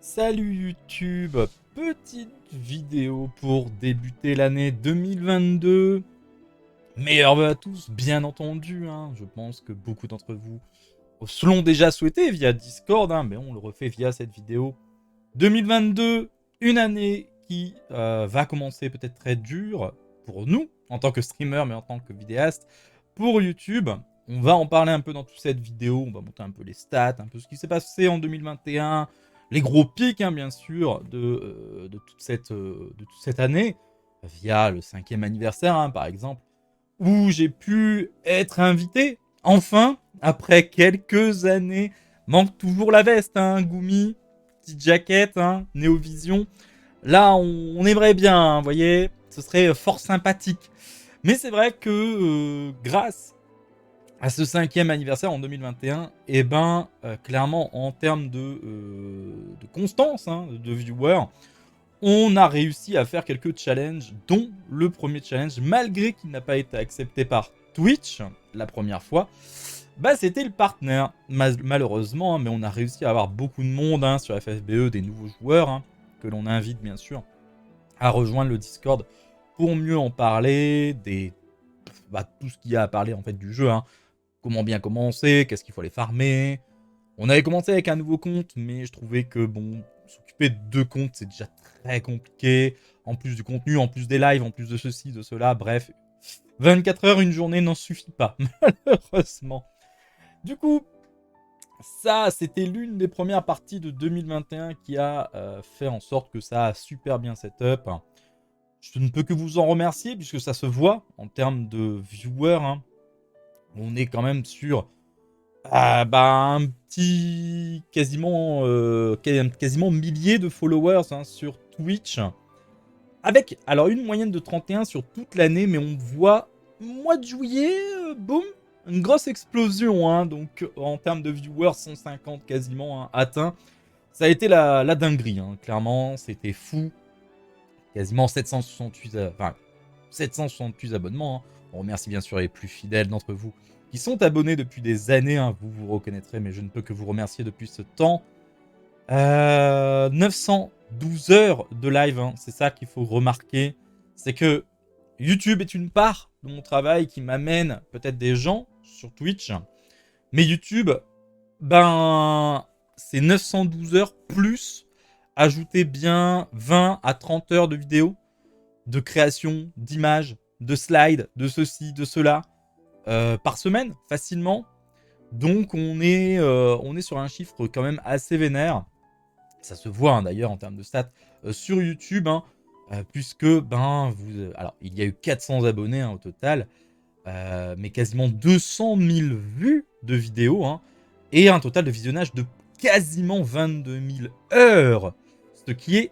Salut YouTube, petite vidéo pour débuter l'année 2022. Meilleurs vœux à tous, bien entendu. Je pense que beaucoup d'entre vous se l'ont déjà souhaité via Discord, mais on le refait via cette vidéo. 2022, une année qui va commencer peut-être très dure pour nous, en tant que streamer, mais en tant que vidéaste, pour YouTube. On va en parler un peu dans toute cette vidéo, on va monter un peu les stats, un peu ce qui s'est passé en 2021, les gros pics, bien sûr, de toute cette année, via le 5e anniversaire, par exemple, où j'ai pu être invité, enfin, après quelques années. Manque toujours la veste, Gumi, petite jaquette, Néovision. Là, on aimerait bien, vous voyez, ce serait fort sympathique. Mais c'est vrai que grâce à ce 5e anniversaire en 2021, clairement, en termes de constance, de viewers, on a réussi à faire quelques challenges, dont le premier challenge, malgré qu'il n'a pas été accepté par Twitch la première fois, c'était le partenaire, malheureusement, mais on a réussi à avoir beaucoup de monde sur FFBE, des nouveaux joueurs, que l'on invite bien sûr à rejoindre le Discord pour mieux en parler, tout ce qu'il y a à parler en fait du jeu, comment bien commencer, qu'est-ce qu'il faut aller farmer. On avait commencé avec un nouveau compte, mais je trouvais que s'occuper de 2 comptes, c'est déjà très compliqué. En plus du contenu, en plus des lives, en plus de ceci, de cela, bref. 24 heures, une journée n'en suffit pas, malheureusement. Du coup, ça, c'était l'une des premières parties de 2021 qui a fait en sorte que ça a super bien setup. Je ne peux que vous en remercier, puisque ça se voit en termes de viewers. On est quand même sur un petit quasiment millier de followers sur Twitch. Avec alors une moyenne de 31 sur toute l'année, mais on voit mois de juillet, boum, une grosse explosion. Donc en termes de viewers, 150 quasiment atteints. Ça a été la dinguerie, clairement, c'était fou. Quasiment 768 abonnements. On remercie bien sûr les plus fidèles d'entre vous qui sont abonnés depuis des années. Vous vous reconnaîtrez, mais je ne peux que vous remercier depuis ce temps. 912 heures de live, c'est ça qu'il faut remarquer. C'est que YouTube est une part de mon travail qui m'amène peut-être des gens sur Twitch. Mais YouTube, c'est 912 heures plus ajouter bien 20 à 30 heures de vidéos, de création, d'images, de slides, de ceci, de cela, par semaine, facilement. Donc on est sur un chiffre quand même assez vénère. Ça se voit d'ailleurs en termes de stats sur YouTube, puisque alors il y a eu 400 abonnés au total, mais quasiment 200 000 vues de vidéos, et un total de visionnage de quasiment 22 000 heures, ce qui est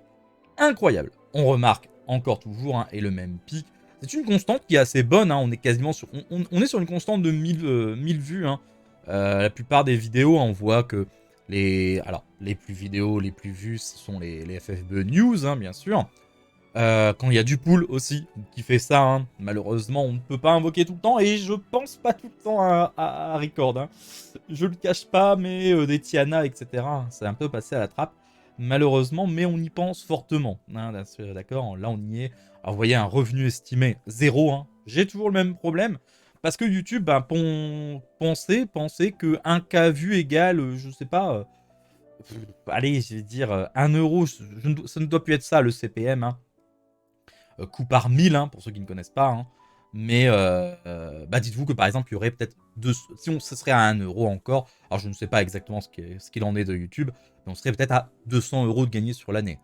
incroyable. On remarque encore toujours, et le même pic. C'est une constante qui est assez bonne, on est quasiment sur, on est sur une constante de 1000 vues. La plupart des vidéos, on voit que les plus vues, ce sont les FFB News, bien sûr. Quand il y a du pool aussi qui fait ça, malheureusement on ne peut pas invoquer tout le temps, et je pense pas tout le temps à record. Je le cache pas, mais des Tiana, etc. C'est un peu passé à la trappe, malheureusement, mais on y pense fortement. D'accord, là on y est. Alors vous voyez, un revenu estimé 0. J'ai toujours le même problème. Parce que YouTube, pensez que 1K vu égale, je sais pas, allez, je vais dire 1 euro, ça ne doit plus être ça le CPM, coût par 1000, pour ceux qui ne connaissent pas. Mais dites-vous que par exemple, il y aurait peut-être ce serait à 1 euro encore. Alors je ne sais pas exactement ce qu'il en est de YouTube, mais on serait peut-être à 200 euros de gagné sur l'année.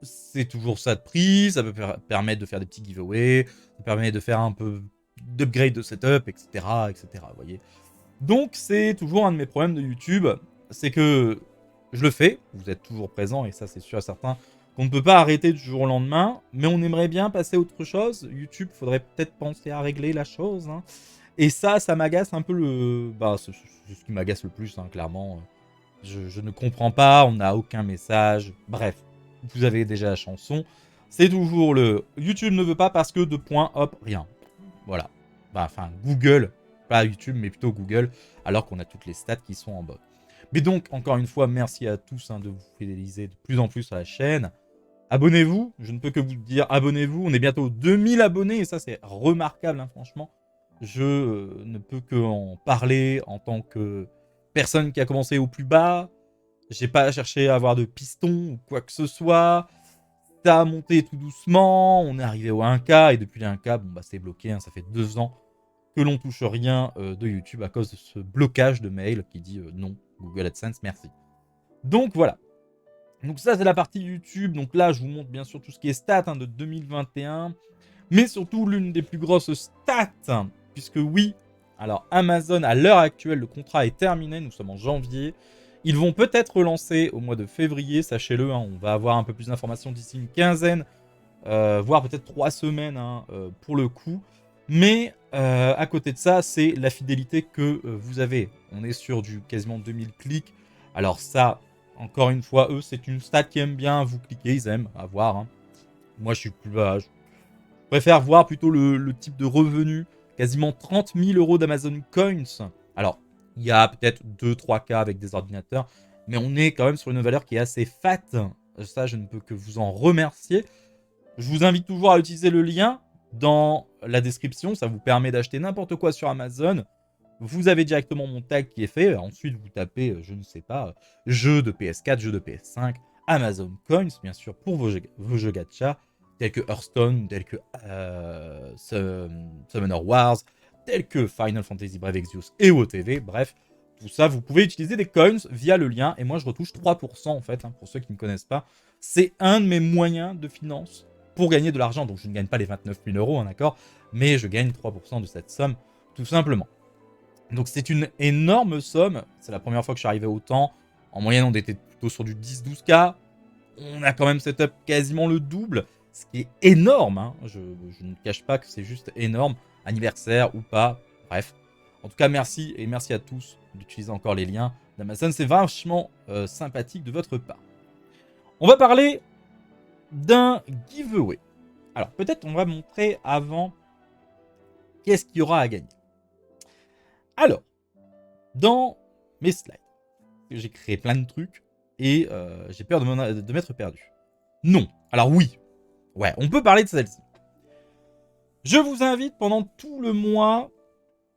C'est toujours ça de prix, ça peut permettre de faire des petits giveaways, ça permet de faire un peu d'upgrade de setup, etc., etc. Vous voyez. Donc c'est toujours un de mes problèmes de YouTube, c'est que je le fais, vous êtes toujours présent, et ça c'est sûr et certain, qu'on ne peut pas arrêter du jour au lendemain, mais on aimerait bien passer à autre chose. YouTube, faudrait peut-être penser à régler la chose. Et ça m'agace un peu c'est ce qui m'agace le plus, clairement. Je ne comprends pas, on n'a aucun message. Bref, vous avez déjà la chanson. C'est toujours le YouTube ne veut pas parce que hop, rien. Voilà. Google, pas YouTube, mais plutôt Google, alors qu'on a toutes les stats qui sont en bas. Mais donc, encore une fois, merci à tous de vous fidéliser de plus en plus à la chaîne. Abonnez-vous, je ne peux que vous dire, abonnez-vous. On est bientôt 2000 abonnés et ça, c'est remarquable, franchement. Je ne peux qu'en parler en tant que personne qui a commencé au plus bas. J'ai pas cherché à avoir de piston ou quoi que ce soit. Ça a monté tout doucement. On est arrivé au 1K et depuis les 1K, bon, bah, c'est bloqué. Ça fait 2 ans que l'on touche rien de YouTube à cause de ce blocage de mail qui dit non, Google AdSense, merci. Donc voilà. Donc ça, c'est la partie YouTube. Donc là, je vous montre bien sûr tout ce qui est stats de 2021. Mais surtout, l'une des plus grosses stats. Puisque oui, alors Amazon, à l'heure actuelle, le contrat est terminé. Nous sommes en janvier. Ils vont peut-être relancer au mois de février. Sachez-le, on va avoir un peu plus d'informations d'ici une quinzaine. Voire peut-être 3 semaines pour le coup. Mais à côté de ça, c'est la fidélité que vous avez. On est sur du quasiment 2000 clics. Alors ça, encore une fois, eux, c'est une stat qui aime bien vous cliquer. Ils aiment avoir. Moi, je suis plus bas. Je préfère voir plutôt le type de revenu. Quasiment 30 000 euros d'Amazon Coins. Alors, il y a peut-être 2-3 cas avec des ordinateurs. Mais on est quand même sur une valeur qui est assez fat. Ça, je ne peux que vous en remercier. Je vous invite toujours à utiliser le lien dans la description. Ça vous permet d'acheter n'importe quoi sur Amazon. Vous avez directement mon tag qui est fait. Ensuite, vous tapez, je ne sais pas, jeux de PS4, jeux de PS5, Amazon Coins, bien sûr, pour vos jeux gacha, tels que Hearthstone, tels que Summoner Wars, tels que Final Fantasy Brave Exvius et WoTV. Bref, tout ça, vous pouvez utiliser des coins via le lien. Et moi, je retouche 3% en fait, pour ceux qui ne connaissent pas. C'est un de mes moyens de finance pour gagner de l'argent. Donc, je ne gagne pas les 29 000 euros, d'accord, mais je gagne 3% de cette somme, tout simplement. Donc, c'est une énorme somme. C'est la première fois que je suis arrivé autant. En moyenne, on était plutôt sur du 10-12K. On a quand même setup quasiment le double, ce qui est énorme. Je ne cache pas que c'est juste énorme. Anniversaire ou pas, bref. En tout cas, merci et merci à tous d'utiliser encore les liens d'Amazon. C'est vachement sympathique de votre part. On va parler d'un giveaway. Alors, peut-être on va montrer avant qu'est-ce qu'il y aura à gagner. Alors, dans mes slides, j'ai créé plein de trucs et j'ai peur de m'être perdu. Non. Alors oui. Ouais, on peut parler de celle-ci. Je vous invite pendant tout le mois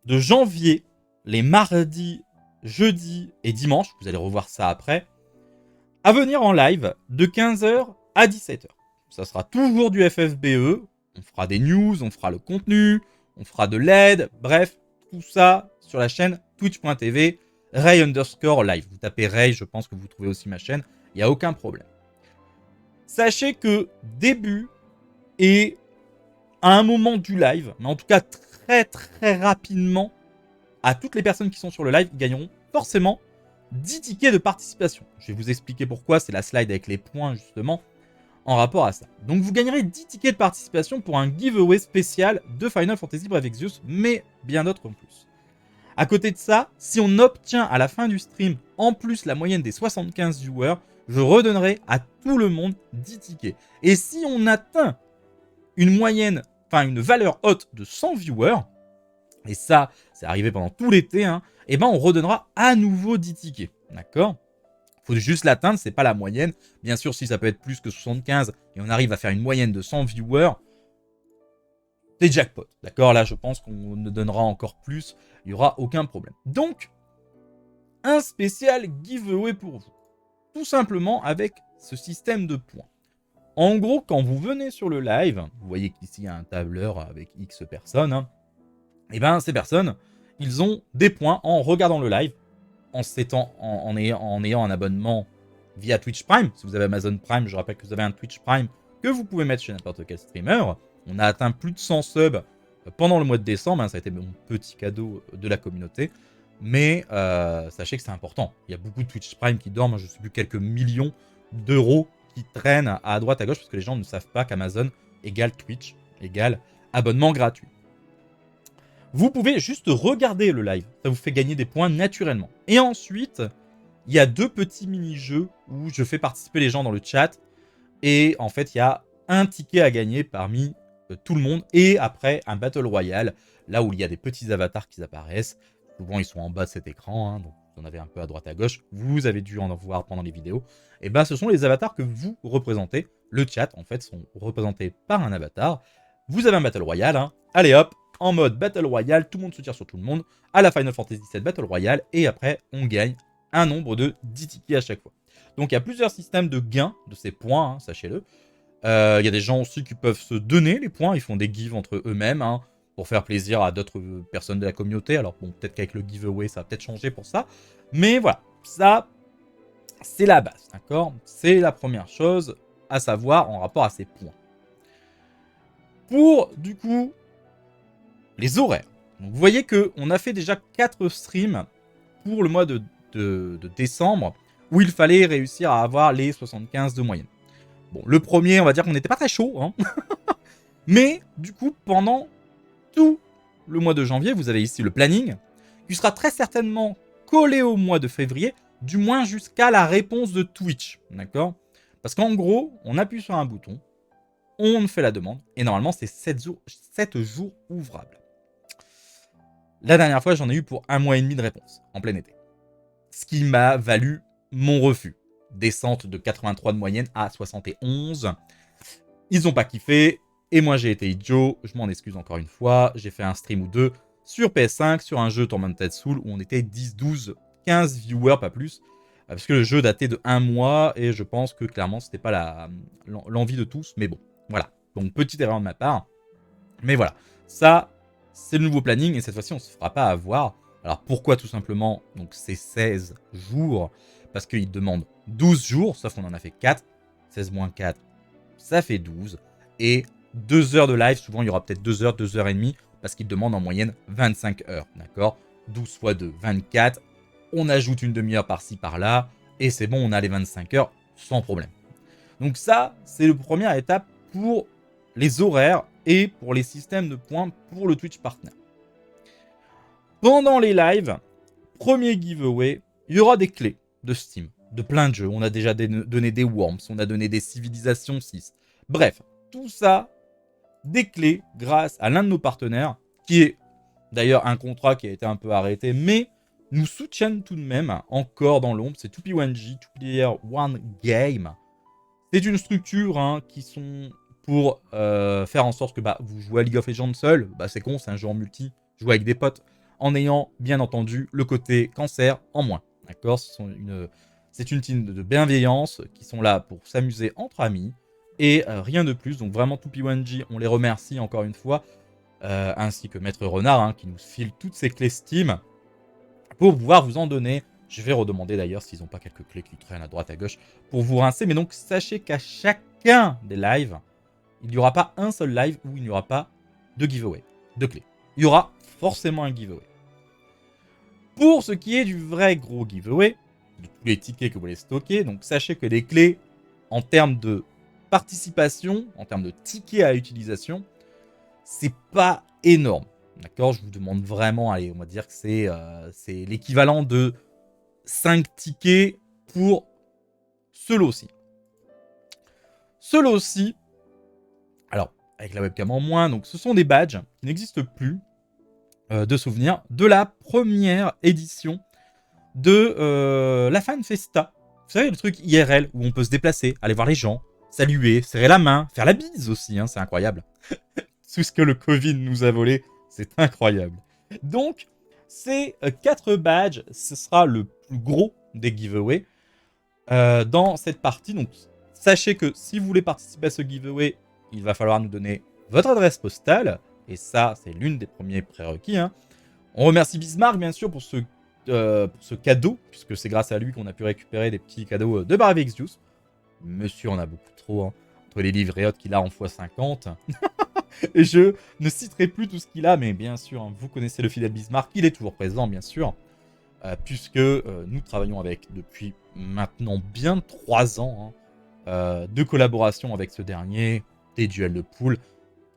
de janvier, les mardis, jeudis et dimanches, vous allez revoir ça après, à venir en live de 15h à 17h. Ça sera toujours du FFBE, on fera des news, on fera le contenu, on fera de l'aide, bref, tout ça sur la chaîne twitch.tv, Ray_live. Vous tapez Ray, je pense que vous trouvez aussi ma chaîne, il n'y a aucun problème. Sachez que début et à un moment du live, mais en tout cas très très rapidement, à toutes les personnes qui sont sur le live, ils gagneront forcément 10 tickets de participation. Je vais vous expliquer pourquoi, c'est la slide avec les points justement en rapport à ça. Donc vous gagnerez 10 tickets de participation pour un giveaway spécial de Final Fantasy Brave Exvius, mais bien d'autres en plus. À côté de ça, si on obtient à la fin du stream en plus la moyenne des 75 viewers, je redonnerai à tout le monde 10 tickets. Et si on atteint une moyenne, enfin une valeur haute de 100 viewers, et ça, c'est arrivé pendant tout l'été, et ben on redonnera à nouveau 10 tickets. D'accord ? Il faut juste l'atteindre, c'est pas la moyenne. Bien sûr, si ça peut être plus que 75 et on arrive à faire une moyenne de 100 viewers, c'est jackpot. D'accord ? Là, je pense qu'on ne donnera encore plus. Il n'y aura aucun problème. Donc, un spécial giveaway pour vous. Tout simplement avec ce système de points. En gros, quand vous venez sur le live, vous voyez qu'ici il y a un tableur avec X personnes, et bien ces personnes, ils ont des points en regardant le live, en ayant un abonnement via Twitch Prime. Si vous avez Amazon Prime, je rappelle que vous avez un Twitch Prime que vous pouvez mettre chez n'importe quel streamer. On a atteint plus de 100 subs pendant le mois de décembre, ça a été mon petit cadeau de la communauté. Mais sachez que c'est important. Il y a beaucoup de Twitch Prime qui dorment, je ne sais plus, quelques millions d'euros qui traînent à droite à gauche parce que les gens ne savent pas qu'Amazon égale Twitch, égale abonnement gratuit. Vous pouvez juste regarder le live, ça vous fait gagner des points naturellement. Et ensuite, il y a 2 petits mini-jeux où je fais participer les gens dans le chat. Et en fait, il y a un ticket à gagner parmi tout le monde. Et après, un Battle Royale, là où il y a des petits avatars qui apparaissent. Souvent, ils sont en bas de cet écran, donc vous en avez un peu à droite à gauche, vous avez dû en voir pendant les vidéos, et ben ce sont les avatars que vous représentez. Le chat, en fait, sont représentés par un avatar. Vous avez un Battle Royale, hein. Allez hop, en mode Battle Royale, tout le monde se tire sur tout le monde, à la Final Fantasy VII Battle Royale, et après, on gagne un nombre de 10 tickets à chaque fois. Donc il y a plusieurs systèmes de gains de ces points, hein, sachez-le. Il y a des gens aussi qui peuvent se donner les points, ils font des gives entre eux-mêmes, hein, pour faire plaisir à d'autres personnes de la communauté. Alors bon, peut-être qu'avec le giveaway, ça va peut-être changer pour ça. Mais voilà, ça, c'est la base, d'accord? C'est la première chose à savoir en rapport à ces points. Pour, du coup, les horaires. Donc, vous voyez qu'on a fait déjà 4 streams pour le mois de décembre, où il fallait réussir à avoir les 75 de moyenne. Bon, le premier, on va dire qu'on n'était pas très chaud, hein. Mais, du coup, pendant tout le mois de janvier, vous avez ici le planning, qui sera très certainement collé au mois de février, du moins jusqu'à la réponse de Twitch, d'accord? Parce qu'en gros, on appuie sur un bouton, on fait la demande, et normalement, c'est 7 jours ouvrables. La dernière fois, j'en ai eu pour 1 mois et demi de réponse, en plein été. Ce qui m'a valu mon refus. Descente de 83 de moyenne à 71. Ils n'ont pas kiffé, et moi j'ai été idiot, je m'en excuse encore une fois. J'ai fait un stream ou deux sur PS5, sur un jeu Tormented Soul, où on était 10, 12, 15 viewers, pas plus. Parce que le jeu datait de 1 mois, et je pense que clairement c'était pas l'envie de tous, mais bon, voilà. Donc petite erreur de ma part. Mais voilà, ça, c'est le nouveau planning, et cette fois-ci on ne se fera pas avoir. Alors pourquoi tout simplement? Donc c'est 16 jours, parce qu'il demande 12 jours, sauf qu'on en a fait 4. 16 moins 4, ça fait 12. Et 2 heures de live, souvent il y aura peut-être 2 heures, 2 heures et demie, parce qu'il demande en moyenne 25 heures, d'accord? 12 fois 2, 24. On ajoute une demi-heure par-ci, par-là, et c'est bon, on a les 25 heures sans problème. Donc ça, c'est la première étape pour les horaires et pour les systèmes de points pour le Twitch Partner. Pendant les lives, premier giveaway, il y aura des clés de Steam, de plein de jeux. On a déjà donné des Worms, on a donné des Civilisations 6. Bref, tout ça, des clés grâce à l'un de nos partenaires, qui est d'ailleurs un contrat qui a été un peu arrêté, mais nous soutiennent tout de même encore dans l'ombre. C'est 2P1G, 2Player One Game. C'est une structure, hein, qui sont pour faire en sorte que vous jouez à League of Legends seul. C'est con, c'est un jeu en multi, jouer avec des potes, en ayant bien entendu le côté cancer en moins. D'accord? C'est une team de bienveillance qui sont là pour s'amuser entre amis et rien de plus. Donc vraiment 2P1G, on les remercie encore une fois, ainsi que Maître Renard, hein, qui nous file toutes ces clés Steam pour pouvoir vous en donner. Je vais redemander d'ailleurs s'ils n'ont pas quelques clés qui traînent à droite à gauche pour vous rincer. Mais donc sachez qu'à chacun des lives, il n'y aura pas un seul live où il n'y aura pas de giveaway, de clés. Il y aura forcément un giveaway. Pour ce qui est du vrai gros giveaway, de tous les tickets que vous voulez stocker, donc sachez que les clés, en termes de participation, en termes de tickets à utilisation, c'est pas énorme. D'accord? Je vous demande vraiment, allez, on va dire que c'est l'équivalent de 5 tickets pour ce lot-ci. Ce lot-ci, alors, avec la webcam en moins, donc ce sont des badges qui n'existent plus, de souvenirs, de la première édition de la Fan Festa. Vous savez, le truc IRL, où on peut se déplacer, aller voir les gens, saluer, serrer la main, faire la bise aussi, hein, c'est incroyable. Tout ce que le Covid nous a volé, c'est incroyable. Donc, ces 4 badges, ce sera le plus gros des giveaways dans cette partie. Donc, sachez que si vous voulez participer à ce giveaway, il va falloir nous donner votre adresse postale. Et ça, c'est l'une des premiers prérequis, hein. On remercie Bismarck, bien sûr, pour ce cadeau, puisque c'est grâce à lui qu'on a pu récupérer des petits cadeaux de Barvix Juice. Monsieur en a beaucoup trop, hein. Entre les livrets qu'il a en x50. Et je ne citerai plus tout ce qu'il a, mais bien sûr, hein, vous connaissez le fidèle Bismarck, il est toujours présent, bien sûr, puisque nous travaillons avec depuis maintenant bien 3 ans, hein, de collaboration avec ce dernier, des duels de poules.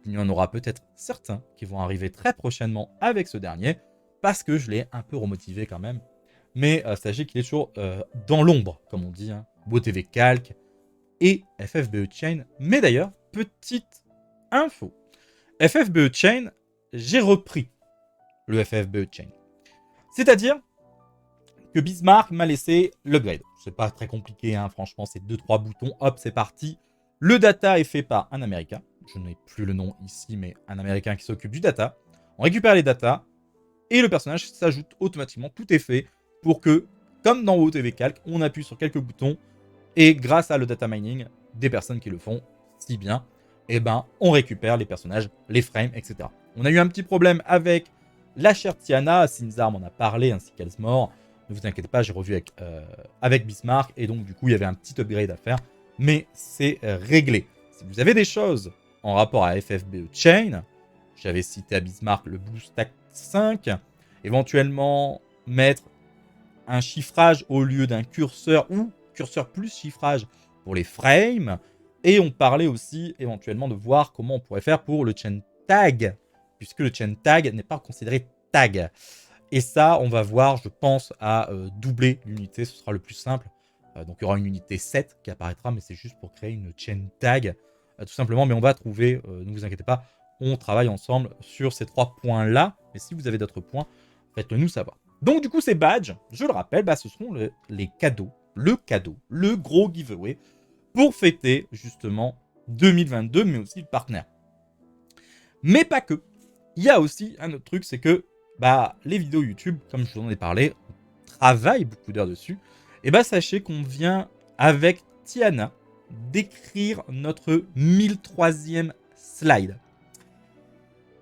Il y en aura peut-être certains qui vont arriver très prochainement avec ce dernier, parce que je l'ai un peu remotivé quand même. Mais sachez qu'il est toujours dans l'ombre, comme on dit, hein. BoTV Calc et FFBE Chain. Mais d'ailleurs, petite info. FFBE Chain, j'ai repris le FFBE Chain. C'est-à-dire que Bismarck m'a laissé l'upgrade. C'est pas très compliqué, hein, franchement, c'est 2-3 boutons, hop, c'est parti. Le data est fait par un Américain. Je n'ai plus le nom ici, mais un Américain qui s'occupe du data. On récupère les datas et le personnage s'ajoute automatiquement. Tout est fait pour que, comme dans OTV Calc, on appuie sur quelques boutons et grâce à le data mining des personnes qui le font si bien, eh ben, on récupère les personnages, les frames, etc. On a eu un petit problème avec la chère Tiana, Sinzar m'en a parlé, ainsi qu'Elsmore. Ne vous inquiétez pas, j'ai revu avec Bismarck, et donc du coup, il y avait un petit upgrade à faire, mais c'est réglé. Si vous avez des choses en rapport à FFBE Chain, j'avais cité à Bismarck le BlueStack 5, éventuellement mettre un chiffrage au lieu d'un curseur, ou curseur plus chiffrage pour les frames, et on parlait aussi éventuellement de voir comment on pourrait faire pour le chain tag, puisque le chain tag n'est pas considéré tag. Et ça, on va voir, je pense, à doubler l'unité, ce sera le plus simple. Donc il y aura une unité 7 qui apparaîtra, mais c'est juste pour créer une chain tag, tout simplement. Mais on va trouver, ne vous inquiétez pas, on travaille ensemble sur ces 3 points-là. Mais si vous avez d'autres points, faites-le nous savoir. Donc du coup, ces badges, je le rappelle, ce seront les cadeaux, le gros giveaway pour fêter justement 2022, mais aussi le partenaire. Mais pas que. Il y a aussi un autre truc, c'est que les vidéos YouTube, comme je vous en ai parlé, on travaille beaucoup d'heures dessus. Et sachez qu'on vient avec Tiana d'écrire notre 1003e slide.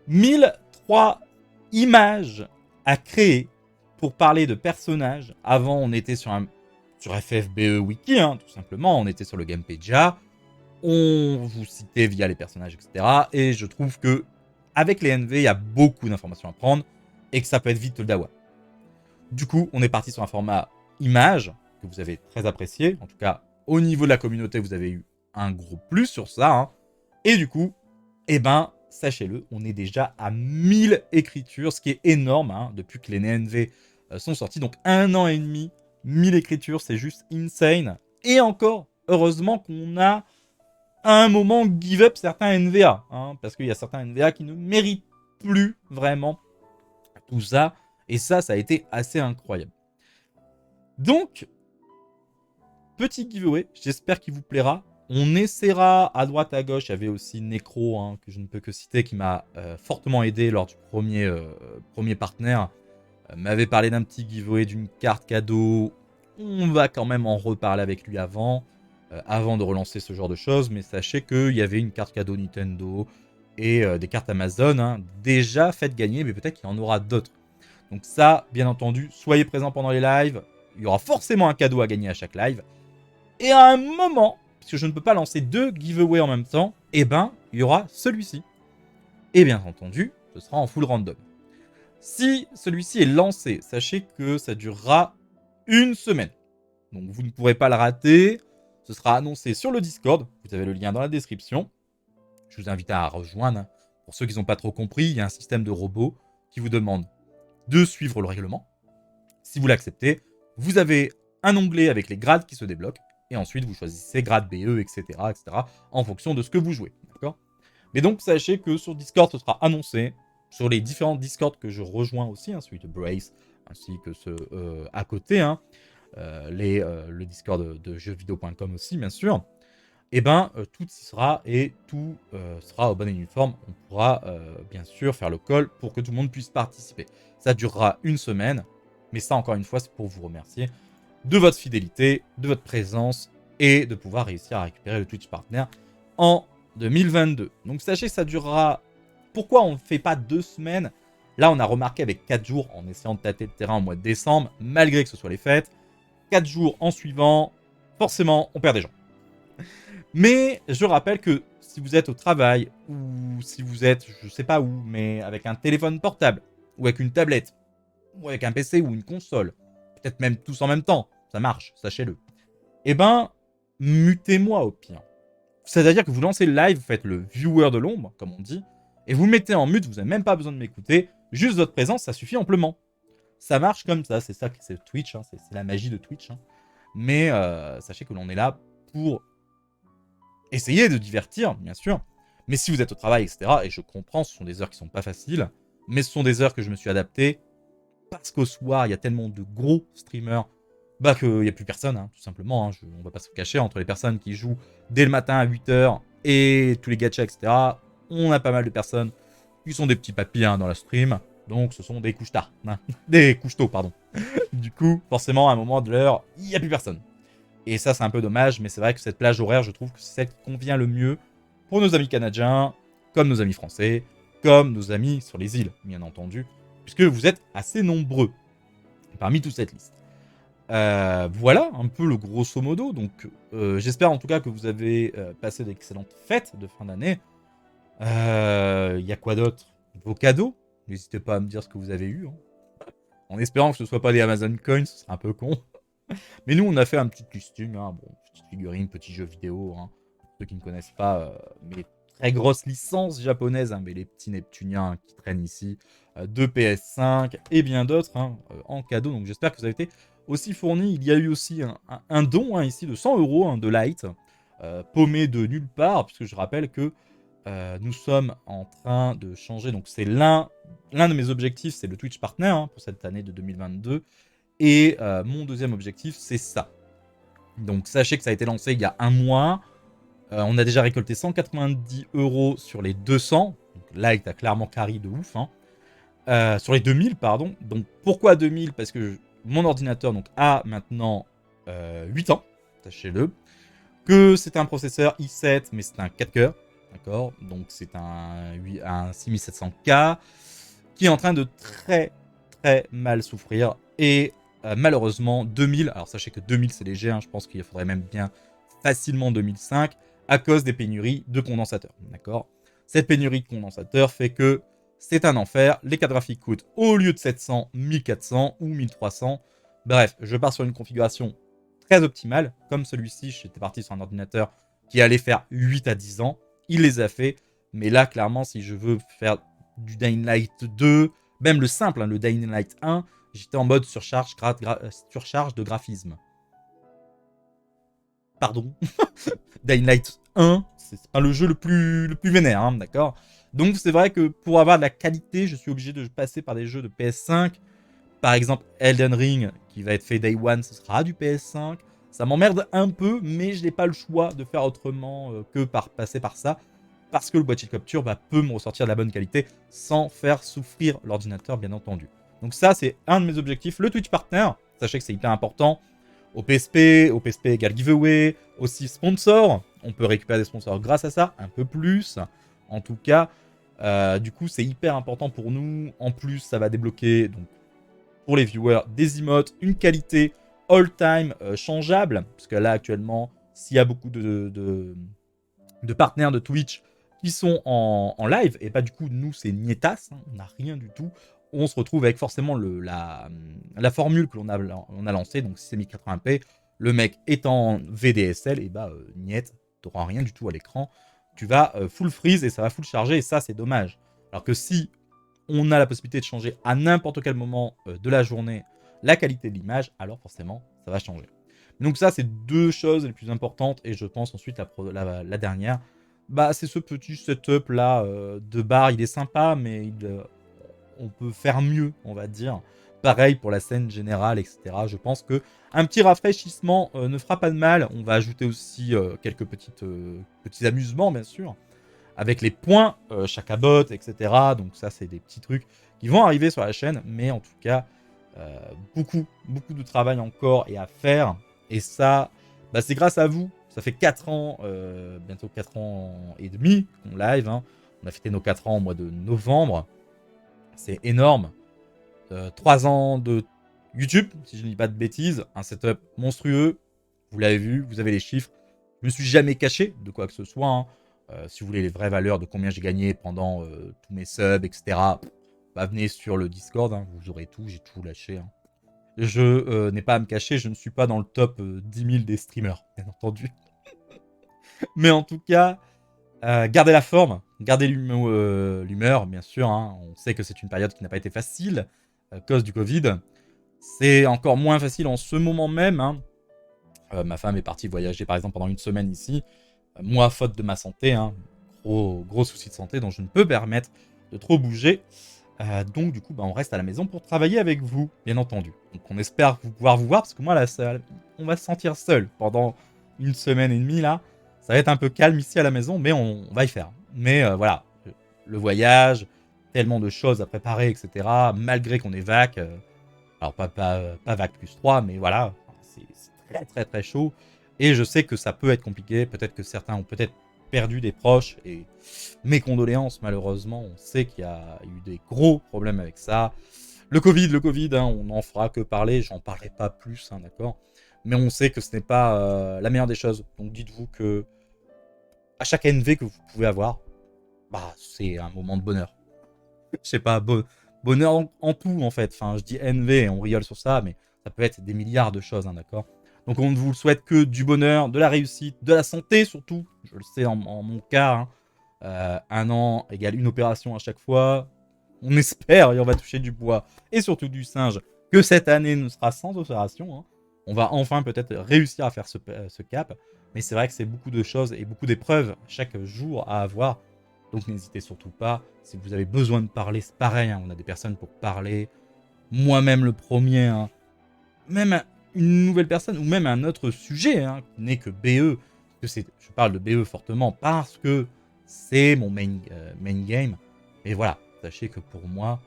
1003 images à créer pour parler de personnages. Avant, on était sur FFBE Wiki, tout simplement. On était sur le Gamepedia. On vous citait via les personnages, etc. Et je trouve que avec les NV, il y a beaucoup d'informations à prendre et que ça peut être vite le dawa. Du coup, on est parti sur un format image que vous avez très apprécié. En tout cas, au niveau de la communauté, vous avez eu un gros plus sur ça. Et du coup, sachez-le, on est déjà à 1000 écritures, ce qui est énorme depuis que les NV sont sortis. Donc 1 an et demi, 1000 écritures, c'est juste insane. Et encore, heureusement qu'on a à un moment give up certains NVA, parce qu'il y a certains NVA qui ne méritent plus vraiment tout ça, et ça a été assez incroyable. Donc, petit giveaway, j'espère qu'il vous plaira. On essaiera à droite à gauche, il y avait aussi Necro, que je ne peux que citer, qui m'a fortement aidé lors du premier partenaire, m'avait parlé d'un petit giveaway d'une carte cadeau. On va quand même en reparler avec lui avant de relancer ce genre de choses, mais sachez qu'il y avait une carte cadeau Nintendo et des cartes Amazon déjà faites gagner, mais peut-être qu'il y en aura d'autres. Donc ça, bien entendu, soyez présents pendant les lives, il y aura forcément un cadeau à gagner à chaque live, et à un moment, puisque je ne peux pas lancer 2 giveaways en même temps, il y aura celui-ci. Et bien entendu, ce sera en full random. Si celui-ci est lancé, sachez que ça durera 1 semaine. Donc vous ne pourrez pas le rater. Ce sera annoncé sur le Discord. Vous avez le lien dans la description. Je vous invite à rejoindre. Pour ceux qui n'ont pas trop compris, il y a un système de robots qui vous demande de suivre le règlement. Si vous l'acceptez, vous avez un onglet avec les grades qui se débloquent. Et ensuite, vous choisissez grade BE, etc., en fonction de ce que vous jouez. D'accord ? Mais donc, sachez que sur Discord, ce sera annoncé. Sur les différents Discords que je rejoins aussi, celui de Brace, ainsi que ceux à côté, le Discord de jeuxvideo.com aussi, bien sûr, tout y sera et tout sera au bon uniforme. On pourra bien sûr faire le call pour que tout le monde puisse participer. Ça durera 1 semaine, mais ça, encore une fois, c'est pour vous remercier de votre fidélité, de votre présence et de pouvoir réussir à récupérer le Twitch Partner en 2022. Donc sachez que ça durera. Pourquoi on ne fait pas 2 semaines? Là, on a remarqué avec 4 jours en essayant de tâter le terrain au mois de décembre, malgré que ce soit les fêtes. 4 jours en suivant, forcément, on perd des gens. Mais je rappelle que si vous êtes au travail, ou si vous êtes, je sais pas où, mais avec un téléphone portable, ou avec une tablette, ou avec un PC ou une console, peut-être même tous en même temps, ça marche, sachez-le. Mutez-moi au pire. C'est-à-dire que vous lancez le live, vous faites le viewer de l'ombre, comme on dit, et vous mettez en mute, vous n'avez même pas besoin de m'écouter, juste votre présence, ça suffit amplement. Ça marche comme ça, c'est Twitch, c'est la magie de Twitch. Mais sachez que l'on est là pour essayer de divertir, bien sûr. Mais si vous êtes au travail, etc., et je comprends, ce sont des heures qui sont pas faciles, mais ce sont des heures que je me suis adapté. parce qu'au soir, il y a tellement de gros streamers bah, qu'il n'y a plus personne, hein, tout simplement. Hein. On va pas se cacher, entre les personnes qui jouent dès le matin à 8h et tous les gachas, etc. On a pas mal de personnes qui sont des petits papis hein, dans la stream. Donc ce sont des couches-tard. Hein. Des couches-tôt, pardon. Du coup, forcément, à un moment de l'heure, il n'y a plus personne. Et ça, c'est un peu dommage, mais c'est vrai que cette plage horaire, je trouve que c'est celle qui convient le mieux pour nos amis canadiens, comme nos amis français, comme nos amis sur les îles, bien entendu, puisque vous êtes assez nombreux parmi toute cette liste. Voilà un peu le grosso modo. Donc, j'espère en tout cas que vous avez passé d'excellentes fêtes de fin d'année. Il y a quoi d'autre? Vos cadeaux. N'hésitez pas à me dire ce que vous avez eu. Hein. En espérant que ce ne soit pas des Amazon Coins, ce serait un peu con. Mais nous, on a fait un petit listing. Hein. Bon, petite figurine, petit jeu vidéo. Hein. Pour ceux qui ne connaissent pas, mais très grosses licences japonaises, hein, mais les petits Neptuniens qui traînent ici, de PS5 et bien d'autres hein, en cadeau. Donc j'espère que vous avez été aussi fournis. Il y a eu aussi un don hein, ici de 100 € hein, de Light, paumé de nulle part, puisque je rappelle que nous sommes en train de changer. Donc c'est l'un de mes objectifs, c'est le Twitch Partner hein, pour cette année de 2022. Et mon deuxième objectif, c'est ça. Donc sachez que ça a été lancé il y a un mois. On a déjà récolté 190 € sur les 200. Donc là, il a clairement carry de ouf. Hein. Sur les 2000, pardon. Donc pourquoi 2000? Parce que mon ordinateur donc, a maintenant 8 ans, sachez-le. Que c'est un processeur i7, mais c'est un 4 cœurs. D'accord. Donc c'est un 6700K qui est en train de très très mal souffrir. Et malheureusement, 2000, alors sachez que 2000 c'est léger, hein, je pense qu'il faudrait même bien facilement 2005 à cause des pénuries de condensateurs. D'accord. Cette pénurie de condensateurs fait que c'est un enfer. Les cartes graphiques coûtent au lieu de 700, 1400 ou 1300. Bref, je pars sur une configuration très optimale. Comme celui-ci, j'étais parti sur un ordinateur qui allait faire 8 à 10 ans. Il les a fait. Mais là, clairement, si je veux faire du Dying Light 2, même le simple, hein, le Dying Light 1, j'étais en mode surcharge de graphisme. Pardon. Dying Light 1, c'est pas le jeu le plus vénère, hein, d'accord. Donc c'est vrai que pour avoir de la qualité, je suis obligé de passer par des jeux de PS5. Par exemple, Elden Ring, qui va être fait Day One, ce sera du PS5. Ça m'emmerde un peu, mais je n'ai pas le choix de faire autrement que passer par ça. Parce que le boîtier de capture peut me ressortir de la bonne qualité sans faire souffrir l'ordinateur, bien entendu. Donc ça, c'est un de mes objectifs. Le Twitch Partner, sachez que c'est hyper important. Au PSP égale giveaway, aussi sponsor. On peut récupérer des sponsors grâce à ça, un peu plus. En tout cas, du coup, c'est hyper important pour nous. En plus, ça va débloquer, donc, pour les viewers, des emotes, une qualité all-time changeable. Parce que là, actuellement, s'il y a beaucoup de partenaires de Twitch qui sont en live, et pas du coup, nous, c'est Nietas, hein, on n'a rien du tout. On se retrouve avec forcément la formule que l'on a lancée, donc si c'est 1080p, le mec est en VDSL, et niet, t'auras rien du tout à l'écran. Tu vas full freeze et ça va full charger, et ça, c'est dommage. Alors que si on a la possibilité de changer à n'importe quel moment de la journée la qualité de l'image, alors forcément, ça va changer. Donc ça, c'est deux choses les plus importantes, et je pense ensuite la dernière, c'est ce petit setup là de bar. Il est sympa, mais on peut faire mieux, on va dire. Pareil pour la scène générale, etc. Je pense que un petit rafraîchissement ne fera pas de mal. On va ajouter aussi quelques petits amusements, bien sûr, avec les points, Chacabot, etc. Donc ça, c'est des petits trucs qui vont arriver sur la chaîne, mais en tout cas, beaucoup de travail encore et à faire. Et ça, c'est grâce à vous. Ça fait 4 ans, bientôt 4 ans et demi qu'on live. Hein. On a fêté nos 4 ans au mois de novembre. C'est énorme. 3 ans de YouTube, si je ne dis pas de bêtises. Un setup monstrueux. Vous l'avez vu, vous avez les chiffres. Je me suis jamais caché de quoi que ce soit. Hein. Si vous voulez les vraies valeurs de combien j'ai gagné pendant tous mes subs, etc., venez sur le Discord. Hein, vous aurez tout, j'ai tout lâché. Hein. Je n'ai pas à me cacher, je ne suis pas dans le top 10 000 des streamers, bien entendu. Mais en tout cas, gardez la forme, gardez l'humeur, bien sûr. Hein. On sait que c'est une période qui n'a pas été facile à cause du Covid. C'est encore moins facile en ce moment même. Hein. Ma femme est partie voyager, par exemple, pendant une semaine ici. Moi, faute de ma santé, hein, gros souci de santé, dont je ne peux permettre de trop bouger. Donc du coup, on reste à la maison pour travailler avec vous, bien entendu. Donc on espère pouvoir vous voir, parce que moi, là, on va se sentir seul pendant une semaine et demie, là. Ça va être un peu calme ici à la maison, mais on va y faire. Mais voilà, le voyage, tellement de choses à préparer, etc. Malgré qu'on est vac, alors pas vac plus 3, mais voilà, c'est très très très chaud. Et je sais que ça peut être compliqué, peut-être que certains ont peut-être perdu des proches, et mes condoléances, malheureusement, on sait qu'il y a eu des gros problèmes avec ça. Le Covid, hein, on n'en fera que parler, j'en parlerai pas plus, hein, d'accord. Mais on sait que ce n'est pas la meilleure des choses. Donc dites-vous que à chaque NV que vous pouvez avoir, c'est un moment de bonheur. Je sais pas, bonheur en tout, en fait. Enfin, je dis NV, on rigole sur ça, mais ça peut être des milliards de choses, hein, d'accord. Donc on ne vous souhaite que du bonheur, de la réussite, de la santé surtout. Je le sais en mon cas, hein. 1 an égale une opération à chaque fois. On espère, et on va toucher du bois, et surtout du singe, que cette année ne sera sans opération, hein. On va enfin peut-être réussir à faire ce cap. Mais c'est vrai que c'est beaucoup de choses et beaucoup d'épreuves chaque jour à avoir. Donc n'hésitez surtout pas. Si vous avez besoin de parler, c'est pareil, hein, on a des personnes pour parler. Moi-même le premier, hein. Même une nouvelle personne ou même un autre sujet, hein, qui n'est que BE. Je parle de BE fortement parce que c'est mon main game. Et voilà, sachez que pour moi,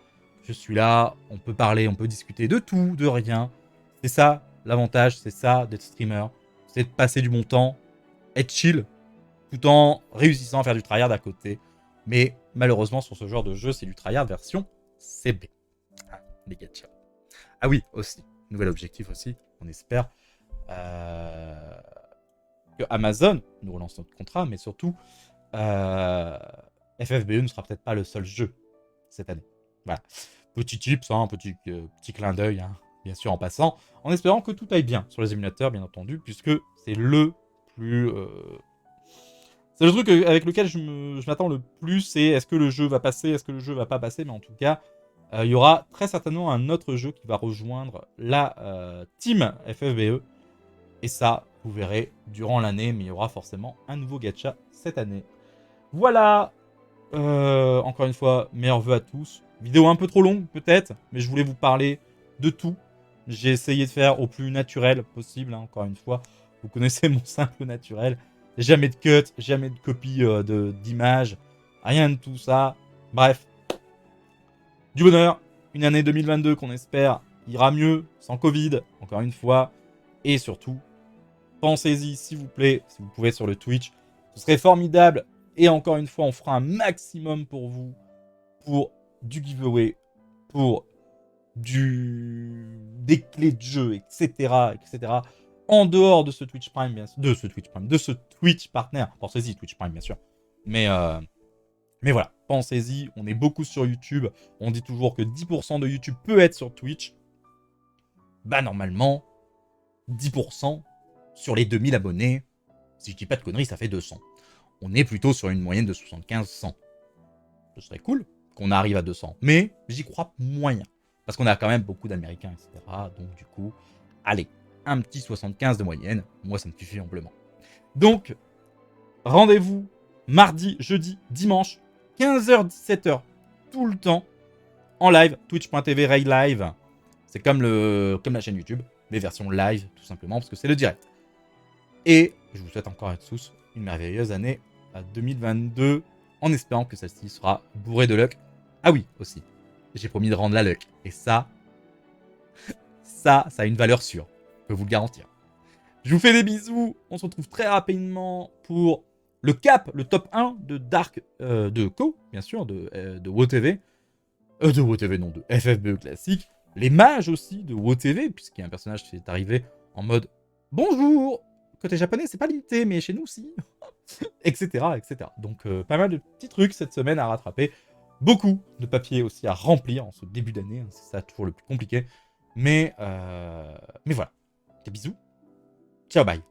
je suis là, on peut parler, on peut discuter de tout, de rien. C'est ça l'avantage, c'est ça d'être streamer. C'est de passer du bon temps, être chill, tout en réussissant à faire du tryhard à côté. Mais malheureusement, sur ce genre de jeu, c'est du tryhard version CB. Ah, les gachas. Ah oui, aussi. Nouvel objectif aussi, on espère que Amazon nous relance notre contrat, mais surtout, FFBE ne sera peut-être pas le seul jeu cette année. Voilà. Petit tips, hein, petit clin d'œil, hein, bien sûr, en passant, en espérant que tout aille bien sur les émulateurs, bien entendu, puisque c'est le plus... c'est le truc avec lequel je m'attends le plus, c'est est-ce que le jeu va passer, est-ce que le jeu va pas passer, mais en tout cas, il y aura très certainement un autre jeu qui va rejoindre la team FFBE. Et ça, vous verrez durant l'année, mais il y aura forcément un nouveau gacha cette année. Voilà. Encore une fois, meilleurs vœux à tous. Vidéo un peu trop longue peut-être, mais je voulais vous parler de tout. J'ai essayé de faire au plus naturel possible, hein, encore une fois. Vous connaissez mon simple naturel. Jamais de cut, jamais de copie d'image, rien de tout ça. Bref, du bonheur, une année 2022 qu'on espère ira mieux, sans Covid, encore une fois. Et surtout, pensez-y, s'il vous plaît, si vous pouvez sur le Twitch. Ce serait formidable. Et encore une fois, on fera un maximum pour vous, pour du giveaway, pour des clés de jeu, etc., etc. En dehors de ce Twitch Prime, bien sûr, de ce Twitch Partner. Pensez-y, Twitch Prime, bien sûr. Mais voilà, pensez-y, on est beaucoup sur YouTube. On dit toujours que 10% de YouTube peut être sur Twitch. Normalement, 10% sur les 2000 abonnés, si je dis pas de conneries, ça fait 200. On est plutôt sur une moyenne de 75-100. Ce serait cool qu'on arrive à 200. Mais j'y crois moyen. Parce qu'on a quand même beaucoup d'Américains, etc. Donc du coup, allez, un petit 75 de moyenne. Moi, ça me suffit amplement. Donc, rendez-vous mardi, jeudi, dimanche, 15h-17h, tout le temps, en live, twitch.tv Ray Live. C'est comme la chaîne YouTube, mais version live, tout simplement, parce que c'est le direct. Et je vous souhaite encore à tous une merveilleuse année 2022, en espérant que celle-ci sera bourrée de luck. Ah oui, aussi, j'ai promis de rendre la luck. Et ça a une valeur sûre, je peux vous le garantir. Je vous fais des bisous, on se retrouve très rapidement pour le cap, le top 1 de Dark, de Co, bien sûr, de WoTV. De WoTV, non, de FFBE classique. Les mages aussi de WoTV, puisqu'il y a un personnage qui est arrivé en mode « Bonjour !» Côté japonais, c'est pas limité, mais chez nous, si. Etc, etc. Donc, pas mal de petits trucs cette semaine à rattraper. Beaucoup de papiers aussi à remplir en ce début d'année. Hein, c'est ça toujours le plus compliqué. Mais voilà. Des bisous. Ciao, bye.